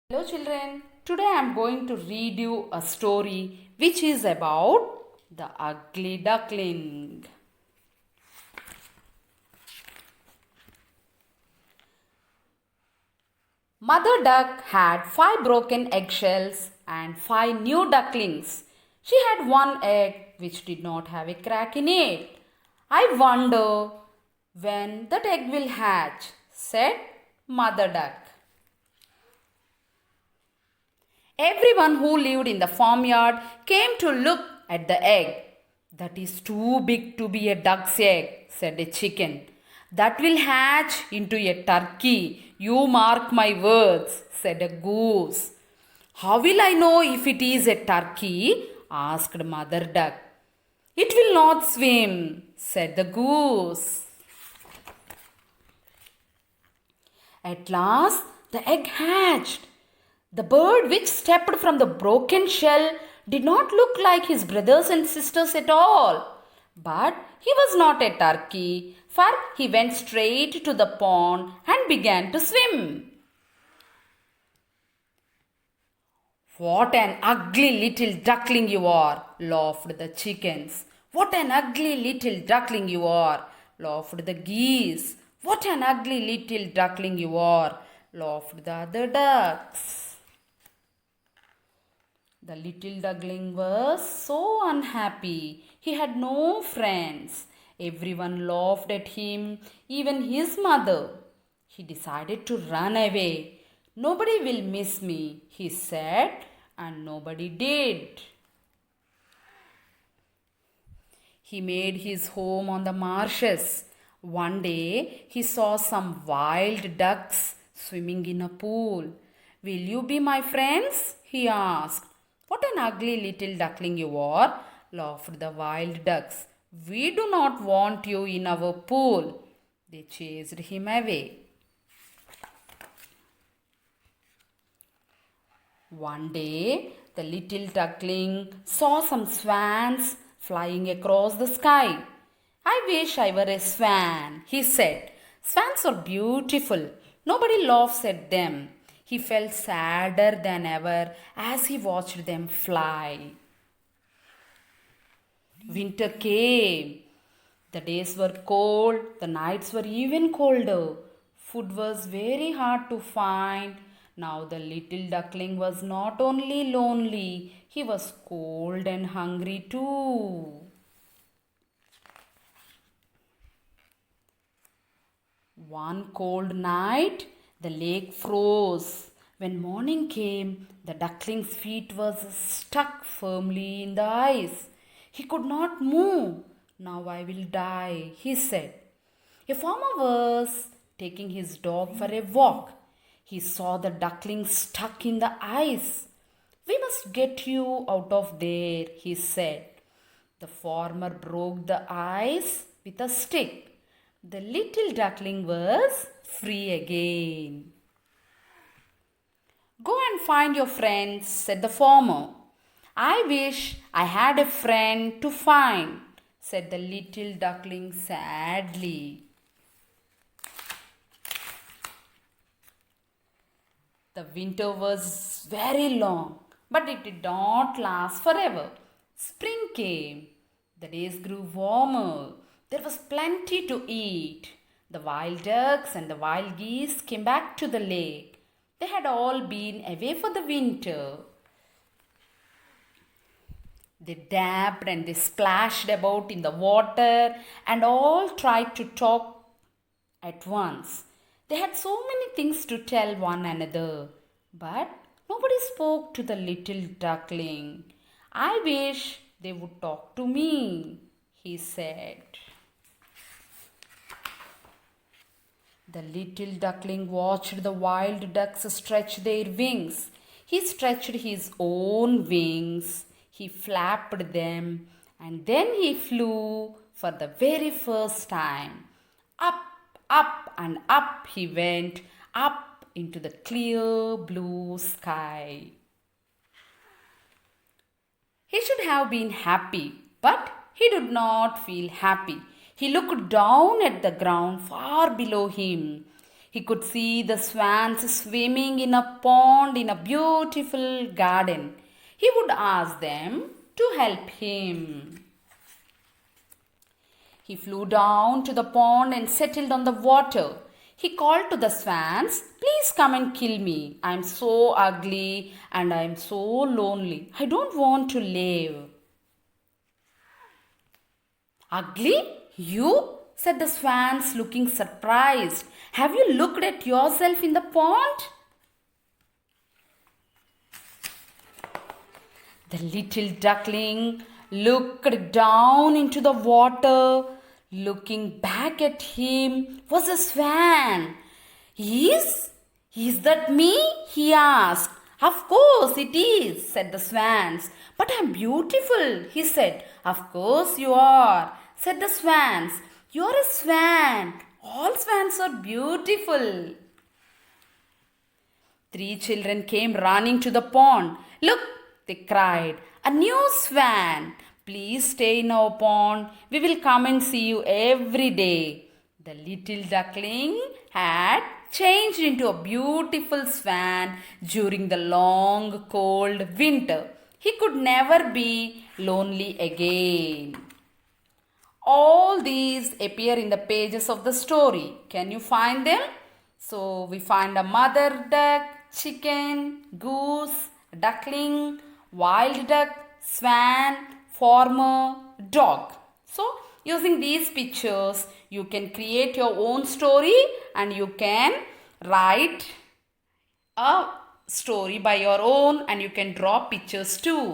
Hello children, today I am going to read you a story which is about the ugly duckling. Mother duck had 5 broken eggshells and 5 new ducklings. She had one egg which did not have a crack in it. I wonder when that egg will hatch, said Mother duck. Everyone who lived in the farmyard came to look at the egg. That is too big to be a duck's egg, said a chicken. That will hatch into a turkey. You mark my words, said a goose. How will I know if it is a turkey? Asked Mother Duck. It will not swim, said the goose. At last, the egg hatched. The bird which stepped from the broken shell did not look like his brothers and sisters at all. But he was not a turkey, for he went straight to the pond and began to swim. What an ugly little duckling you are, laughed the chickens. What an ugly little duckling you are, laughed the geese. What an ugly little duckling you are, laughed the other ducks. The little duckling was so unhappy. He had no friends. Everyone laughed at him, even his mother. He decided to run away. Nobody will miss me, he said, and nobody did. He made his home on the marshes. One day he saw some wild ducks swimming in a pool. Will you be my friends? He asked. What an ugly little duckling you are, laughed the wild ducks. We do not want you in our pool. They chased him away. One day, the little duckling saw some swans flying across the sky. I wish I were a swan, he said. Swans are beautiful. Nobody laughs at them. He felt sadder than ever as he watched them fly. Winter came. The days were cold, the nights were even colder. Food was very hard to find. Now the little duckling was not only lonely, he was cold and hungry too. One cold night, the lake froze. When morning came, the duckling's feet was stuck firmly in the ice. He could not move. Now I will die, he said. A farmer was taking his dog for a walk. He saw the duckling stuck in the ice. We must get you out of there, he said. The farmer broke the ice with a stick. The little duckling was free again. Go and find your friends, said the farmer. I wish I had a friend to find, said the little duckling sadly. The winter was very long, but it did not last forever. Spring came. The days grew warmer. There was plenty to eat. The wild ducks and the wild geese came back to the lake. They had all been away for the winter. They dabbed and they splashed about in the water and all tried to talk at once. They had so many things to tell one another, but nobody spoke to the little duckling. I wish they would talk to me, he said. The little duckling watched the wild ducks stretch their wings. He stretched his own wings. He flapped them and then he flew for the very first time. Up, up and up he went, up into the clear blue sky. He should have been happy, but he did not feel happy. He looked down at the ground far below him. He could see the swans swimming in a pond in a beautiful garden. He would ask them to help him. He flew down to the pond and settled on the water. He called to the swans, "Please come and kill me. I am so ugly and I am so lonely. I don't want to live." "Ugly? You?" said the swans, looking surprised. "Have you looked at yourself in the pond?" The little duckling looked down into the water. Looking back at him was a swan. Is that me?" he asked. "Of course it is," said the swans. "But I'm beautiful," he said. "Of course you are," said the swans. "You're a swan. All swans are beautiful." 3 children came running to the pond. "Look," they cried, "a new swan. Please stay in our pond. We will come and see you every day." The little duckling had changed into a beautiful swan during the long cold winter. He could never be lonely again. All these appear in the pages of the story. Can you find them? So we find a mother duck, chicken, goose, duckling, wild duck, swan, farmer, dog. So using these pictures, you can create your own story and you can write a story by your own and you can draw pictures too.